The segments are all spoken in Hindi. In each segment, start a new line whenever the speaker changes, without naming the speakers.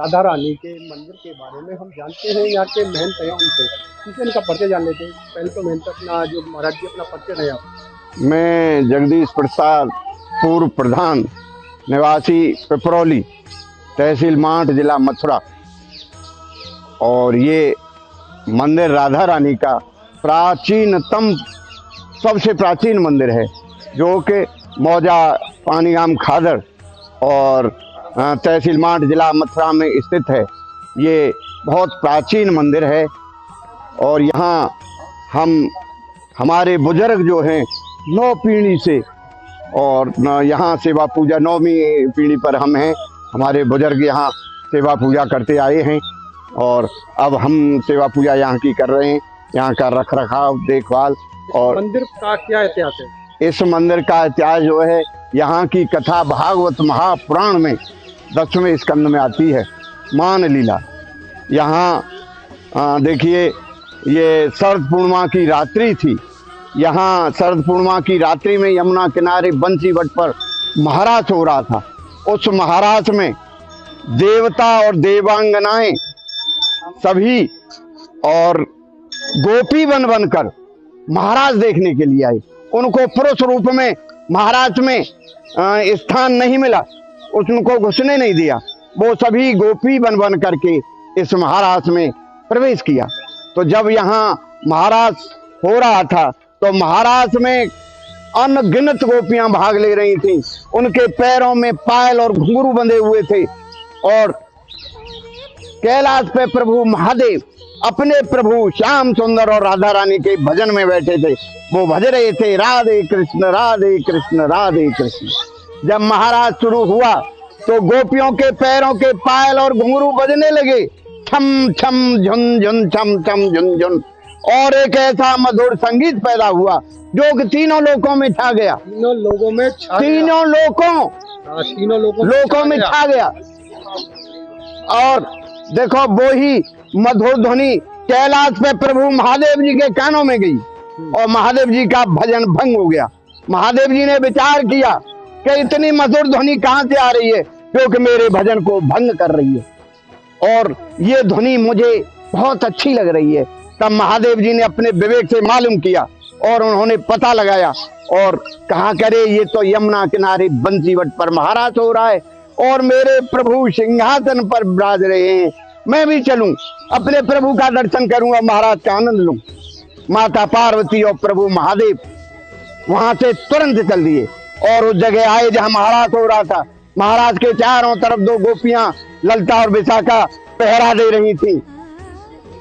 राधा रानी के मंदिर के बारे में हम जानते हैं, यहाँ के महंत हैं उनसे, उनसे इनका परिचय जान लेते हैं। पहले तो महंत अपना जो महाराज जी अपना परिचय है आप।
मैं जगदीश प्रसाद, पूर्व प्रधान, निवासी पिपरौली, तहसील मांठ, जिला मथुरा। और ये मंदिर राधा रानी का प्राचीनतम, सबसे प्राचीन मंदिर है, जो कि मौजा पानीगाम खादर और तहसील मांठ, जिला मथुरा में स्थित है। ये बहुत प्राचीन मंदिर है और यहाँ हमारे बुजुर्ग जो हैं 9 पीढ़ी से, और यहाँ सेवा पूजा 9वीं पीढ़ी पर हम हैं। हमारे बुजुर्ग यहाँ सेवा पूजा करते आए हैं और अब हम सेवा पूजा यहाँ की कर रहे हैं। यहाँ का रख रखाव, देखभाल। और
मंदिर का क्या इतिहास है?
इस मंदिर का इतिहास जो है, यहाँ की कथा भागवत महापुराण में 10वें स्कंद में आती है, मान लीला। यहाँ देखिए, ये शरद पूर्णिमा की रात्रि थी। यहाँ शरद पूर्णिमा की रात्रि में यमुना किनारे बंसीवट पर महाराज हो रहा था। उस महाराज में देवता और देवांगनाएं सभी और गोपी बनकर महाराज देखने के लिए आए। उनको पुरुष रूप में महाराज में स्थान नहीं मिला, उनको घुसने नहीं दिया। वो सभी गोपी बन करके इस महाराज में प्रवेश किया। तो जब यहाँ महाराज हो रहा था तो महाराज में अनगिनत गोपियां भाग ले रही थीं। उनके पैरों में पायल और घुंघरू बंधे हुए थे और कैलाश पे प्रभु महादेव अपने प्रभु श्याम सुंदर और राधा रानी के भजन में बैठे थे। वो भज रहे थे, राधे कृष्ण राधे कृष्ण राधे कृष्ण। जब महाराज शुरू हुआ तो गोपियों के पैरों के पायल और घुंघरू बजने लगे, छम छम झुन झुन, छम छम झुन झुन। और एक ऐसा मधुर संगीत पैदा हुआ जो कि तीनों लोकों में छा गया।
तीनों लोकों में
छा गया। और देखो, वो ही मधुर ध्वनि कैलाश पे प्रभु महादेव जी के कानों में गई और महादेव जी का भजन भंग हो गया। महादेव जी ने विचार किया कि इतनी मधुर ध्वनि कहाँ से आ रही है, क्योंकि मेरे भजन को भंग कर रही है और ये ध्वनि मुझे बहुत अच्छी लग रही है। तब महादेव जी ने अपने विवेक से मालूम किया और उन्होंने पता लगाया और कहा, करे ये तो यमुना किनारे बंसीवट पर महाराज हो रहा है और मेरे प्रभु सिंहासन पर विराज रहे हैं। मैं भी चलूं, अपने प्रभु का दर्शन करूंगा, महाराज का आनंद लूं। माता पार्वती और प्रभु महादेव वहां से तुरंत चल दिए और उस जगह आए जहां महाराज हो रहा था। महाराज के चारों तरफ 2 गोपियां ललता और विशाखा पहरा दे रही थी।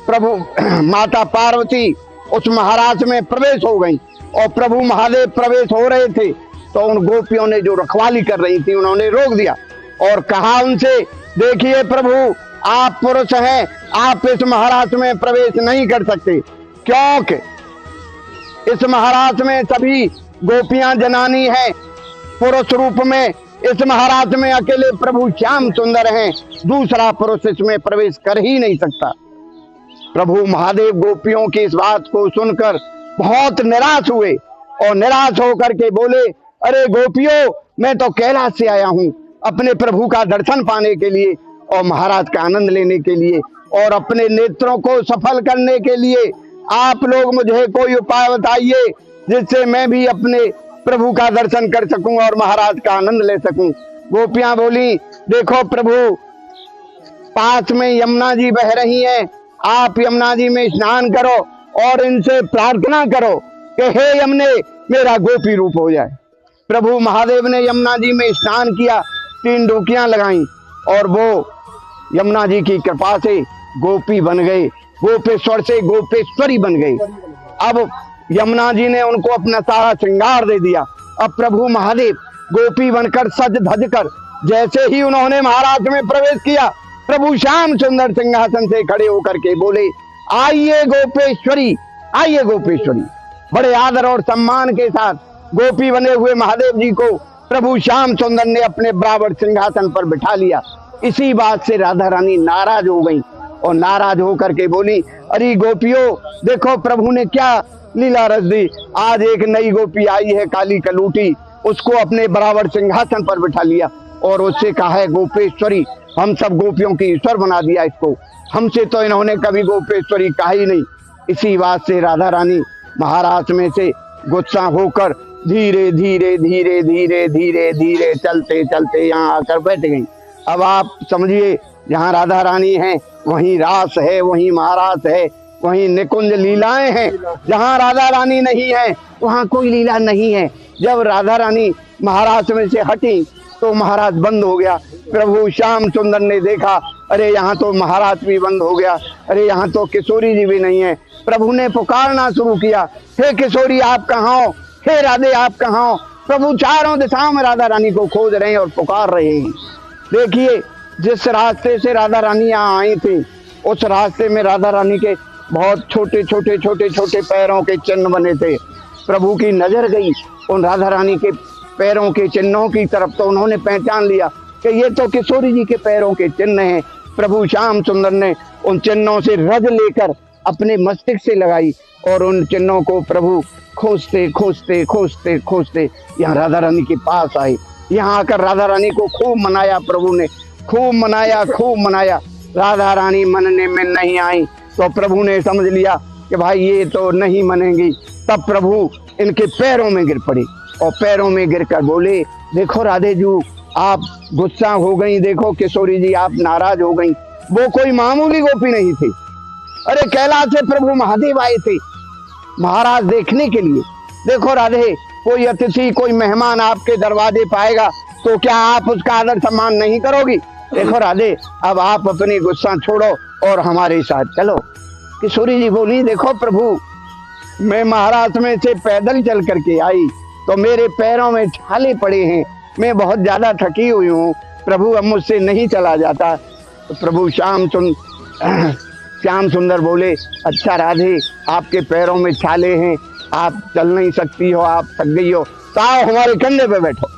प्रभु माता पार्वती उस महाराज में प्रवेश हो गई और प्रभु महादेव प्रवेश हो रहे थे। तो उन गोपियों ने जो रखवाली कर रही थी उन्होंने रोक दिया और कहा उनसे, देखिए प्रभु, आप पुरुष हैं, आप इस महाराज में प्रवेश नहीं कर सकते, क्योंकि इस महाराज में सभी गोपियां जनानी हैं। पुरुष रूप में इस महाराज में अकेले प्रभु श्याम सुंदर हैं, दूसरा पुरुष इसमें प्रवेश कर ही नहीं सकता। प्रभु महादेव गोपियों की इस बात को सुनकर बहुत निराश हुए और निराश होकर के बोले, अरे गोपियों, मैं तो कैलाश से आया हूँ अपने प्रभु का दर्शन पाने के लिए और महाराज का आनंद लेने के लिए और अपने नेत्रों को सफल करने के लिए। आप लोग मुझे कोई उपाय बताइए जिससे मैं भी अपने प्रभु का दर्शन कर सकूं और महाराज का आनंद ले सकूं। गोपियां बोली, देखो प्रभु, पास में यमुना जी बह रही हैं, आप यमुना जी में स्नान करो और इनसे प्रार्थना करो कि हे यमुने, मेरा गोपी रूप हो जाए। प्रभु महादेव ने यमुना जी में स्नान किया, 3 डुबकियां लगाई और वो यमुना जी की कृपा से गोपी बन गए, गोपेश्वर से गोपेश्वरी बन गई। अब यमुना जी ने उनको अपना सारा श्रृंगार दे दिया। अब प्रभु महादेव गोपी बनकर सज धज कर जैसे ही उन्होंने महाराज में प्रवेश किया, प्रभु श्याम सुंदर सिंहासन से खड़े होकर के बोले, आइए गोपेश्वरी, आइए गोपेश्वरी। बड़े आदर और सम्मान के साथ गोपी बने हुए महादेव जी को प्रभु श्याम सुंदर ने अपने बराबर सिंहासन पर बिठा लिया। इसी बात से राधा रानी नाराज हो गई और नाराज होकर के बोली, अरे गोपियों, देखो प्रभु ने क्या लीला रच दी। आज एक नई गोपी आई है, काली कलूटी, उसको अपने बराबर सिंहासन पर बिठा लिया और उससे कहा है गोपेश्वरी। हम सब गोपियों की ईश्वर बना दिया इसको। हमसे तो इन्होंने कभी गोपेश्वरी कहा ही नहीं। इसी बात से राधा रानी महाराज में से गुस्सा होकर धीरे धीरे धीरे धीरे धीरे धीरे चलते चलते यहाँ आकर बैठ गई। अब आप समझिए, जहाँ राधा रानी है वहीं रास है, वहीं महाराज है, वहीं निकुंज लीलाएं हैं। जहाँ राधा रानी नहीं है वहाँ कोई लीला नहीं है। जब राधा रानी महाराज में से हटी तो महाराज बंद हो गया। प्रभु श्याम सुंदर ने देखा, अरे यहाँ तो महाराज भी बंद हो गया, अरे यहाँ तो किशोरी जी भी नहीं है। प्रभु ने पुकारना शुरू किया, हे किशोरी आप कहाँ हो, हे राधे आप कहाँ हो। प्रभु चारों दिशाओं में राधा रानी को खोज रहे हैं और पुकार रहे हैं। देखिए, जिस रास्ते से राधा रानी यहाँ आई थी उस रास्ते में राधा रानी के बहुत छोटे छोटे छोटे छोटे पैरों के चिन्ह बने थे। प्रभु की नजर गई उन राधा रानी के पैरों के चिन्हों की तरफ, तो उन्होंने पहचान लिया कि ये तो किशोरी जी के पैरों के चिन्ह हैं। प्रभु श्याम सुंदर ने उन चिन्हों से रज लेकर अपने मस्तिष्क से लगाई और उन चिन्हों को प्रभु खोजते खोजते खोजते खोजते यहाँ राधा रानी के पास आए। यहाँ आकर राधा रानी को खूब मनाया, प्रभु ने खूब मनाया, खूब मनाया। राधा रानी मनने में नहीं आई तो प्रभु ने समझ लिया कि भाई ये तो नहीं मनेंगी। तब प्रभु इनके पैरों में गिर पड़े और पैरों में गिरकर बोले, देखो राधे जी आप गुस्सा हो गई, देखो किशोरी जी आप नाराज हो गई। वो कोई मामूली गोपी नहीं थी, अरे कैलाश से प्रभु महादेव आए थे महाराज देखने के लिए। देखो राधे, कोई अतिथि कोई मेहमान आपके दरवाजे पाएगा तो क्या आप उसका आदर सम्मान नहीं करोगी? देखो राधे, अब आप अपनी गुस्सा छोड़ो और हमारे साथ चलो। किशोरी जी बोली, देखो प्रभु मैं महाराष्ट्र में से पैदल चल करके आई तो मेरे पैरों में छाले पड़े हैं, मैं बहुत ज्यादा थकी हुई हूँ प्रभु, अब मुझसे नहीं चला जाता। तो प्रभु श्याम सुंदर बोले, अच्छा राधे आपके पैरों में छाले हैं, आप चल नहीं सकती हो, आप थक गई हो, तो आओ हमारे कंधे पे बैठो।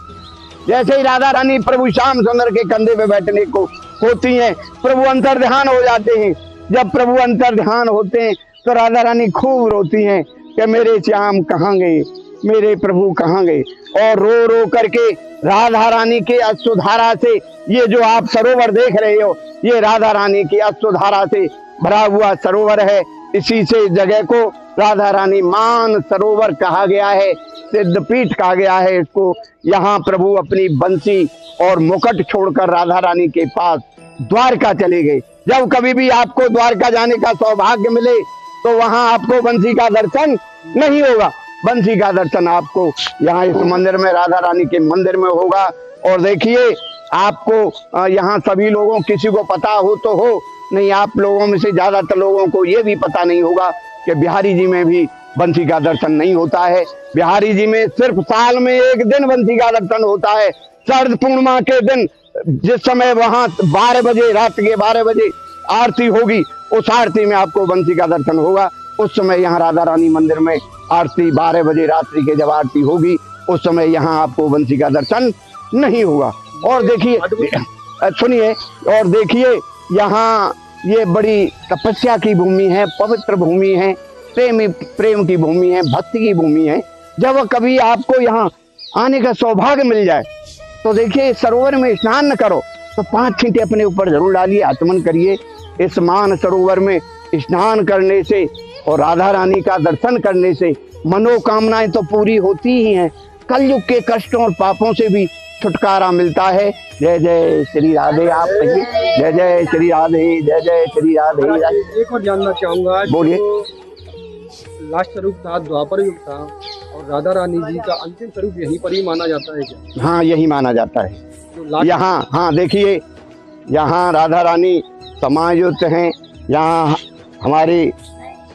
जैसे ही राधा रानी प्रभु श्याम सुंदर के कंधे पे बैठने को होती हैं, प्रभु अंतर्ध्यान हो जाते हैं। जब प्रभु अंतर्ध्यान होते हैं तो राधा रानी खूब रोती हैं कि मेरे श्याम कहाँ गए, मेरे प्रभु कहाँ गए। और रो रो करके राधा रानी के अश्रुधारा से, ये जो आप सरोवर देख रहे हो ये राधा रानी की अश्रुधारा से भरा हुआ सरोवर है। इसी से जगह को राधा रानी मान सरोवर कहा गया है, सिद्धपीठ कहा गया है इसको। यहाँ प्रभु अपनी बंसी और मुकुट छोड़कर राधा रानी के पास द्वारका चले गए। जब कभी भी आपको द्वारका जाने का सौभाग्य मिले तो वहां आपको बंसी का दर्शन नहीं होगा, बंसी का दर्शन आपको यहाँ इस मंदिर में, राधा रानी के मंदिर में होगा। और देखिए, आपको यहाँ सभी लोगों, किसी को पता हो तो हो, नहीं आप लोगों में से ज्यादातर लोगों को ये भी पता नहीं होगा कि बिहारी जी में भी बंसी का दर्शन नहीं होता है। बिहारी जी में सिर्फ साल में एक दिन बंसी का दर्शन होता है, शरद पूर्णिमा के दिन, जिस समय वहां 12 बजे, रात के 12 बजे आरती होगी, उस आरती में आपको बंसी का दर्शन होगा। उस समय यहाँ राधा रानी मंदिर में आरती 12 बजे रात्रि के जब आरती होगी उस समय यहाँ आपको बंसी का दर्शन नहीं होगा। और देखिए, सुनिए, और देखिए यहाँ ये बड़ी तपस्या की भूमि है, पवित्र भूमि है, प्रेम की भूमि है, भक्ति की भूमि है। जब कभी आपको यहाँ आने का सौभाग्य मिल जाए तो देखिए, सरोवर में स्नान न करो तो 5 छींटे अपने ऊपर जरूर डालिए, आचमन करिए। इस मान सरोवर में स्नान करने से और राधा रानी का दर्शन करने से मनोकामनाएं तो पूरी होती ही हैं, कलयुग के कष्टों और पापों से भी छुटकारा मिलता है। जय जय श्री राधे। आप कहिए, जय जय श्री राधे, जय जय श्री राधे।
एक और जानना चाहूंगा,
बोलिए।
लास्ट स्वरूप था, द्वापर युग था, और राधा रानी जी का अंतिम स्वरूप यहीं पर ही माना जाता है क्या?
हाँ, यही माना जाता है यहाँ। हाँ देखिए, यहाँ राधा रानी समायुक्त हैं। यहाँ हमारे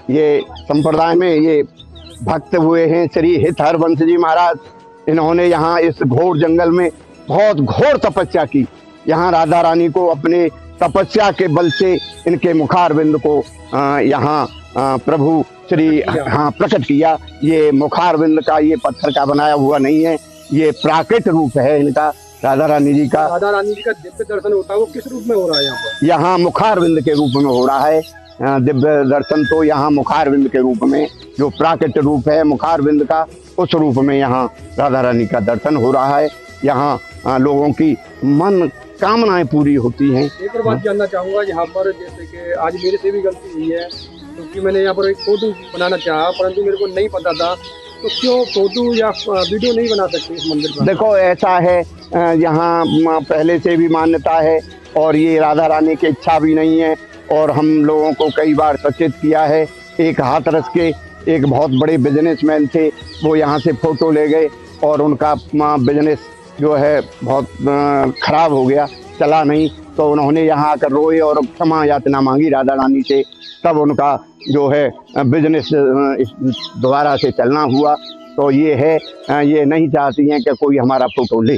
ये संप्रदाय में ये भक्त हुए हैं श्री हित हरवंश जी महाराज। इन्होंने यहाँ इस घोर जंगल में बहुत घोर तपस्या की। यहाँ राधा रानी को अपने तपस्या के बल से इनके मुखारविंद को यहाँ प्रभु श्री प्रकट किया। ये मुखारविंद का, ये पत्थर का बनाया हुआ नहीं है, ये प्राकृत रूप है इनका, राधा रानी जी का।
राधा रानी जी का दिव्य दर्शन होता है, वो किस रूप में हो रहा है यहाँ पर?
यहाँ मुखारविंद के रूप में हो रहा है दिव्य दर्शन। तो यहाँ मुखारविंद के रूप में, जो प्राकृत रूप है मुखारविंद का, उस रूप में यहाँ राधा रानी का दर्शन हो रहा है। यहाँ लोगों की मन कामनाएं पूरी होती हैं।
एक और बात जानना चाहूँगा यहाँ पर, जैसे कि आज मेरे से भी गलती हुई है, क्योंकि मैंने यहाँ पर एक फोटो बनाना चाहा परंतु मेरे को नहीं पता था, तो क्यों फोटो या वीडियो नहीं बना सकते इस मंदिर का?
देखो ऐसा है, यहाँ पहले से भी मान्यता है और ये राधा रानी की इच्छा भी नहीं है, और हम लोगों को कई बार सचेत किया है। एक हाथरस के एक बहुत बड़े बिजनेसमैन थे, वो यहाँ से फोटो ले गए और उनका बिजनेस जो है बहुत खराब हो गया, चला नहीं। तो उन्होंने यहाँ आकर रोए और क्षमा याचना मांगी राधा रानी से, तब उनका जो है बिजनेस दोबारा से चलना हुआ। तो ये है, ये नहीं चाहती हैं कि कोई हमारा फोटो ले।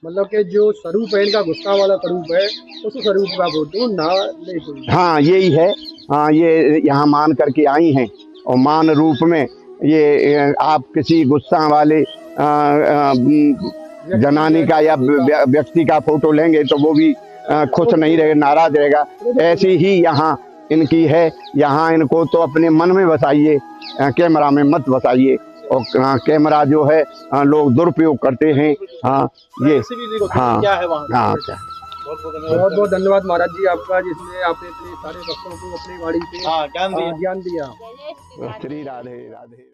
मतलब कि जो स्वरूप है इनका, गुस्सा वाला स्वरूप है, उस स्वरूप का फोटो ना ले कोई।
हाँ यही है। हाँ, ये यहाँ मान करके आई हैं और मान रूप में ये आप किसी गुस्सा वाले जनानी का या व्यक्ति का फोटो लेंगे तो वो भी खुश नहीं रहेगा, नाराज रहेगा। ऐसी ही यहाँ इनकी है। यहाँ इनको तो अपने मन में बसाइए, कैमरा में मत बसाइए। और कैमरा जो है लोग दुरुपयोग करते हैं। हाँ ये हाँ
क्या है वहाँ?
हाँ क्या
बहुत बहुत धन्यवाद महाराज जी आपका, जिसमें आपने इतने सारे भक्तों को अपनी वाणी से
हाँ, ज्ञान दिया।
ज्ञान दिया।
श्री राधे राधे।